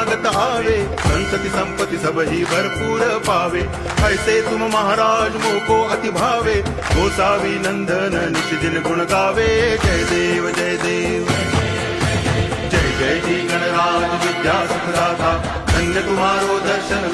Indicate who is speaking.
Speaker 1: स्वागत आवे, संतति संपत्ति सब ही भरपूर पावे। ऐसे तुम महाराज मोको अति भावे, गोसावी नंदन नित दिन गुण गावे। जय देव जय देव, जय जय जी गणराज विद्या सुखदाता, धन्य तुम्हारो दर्शन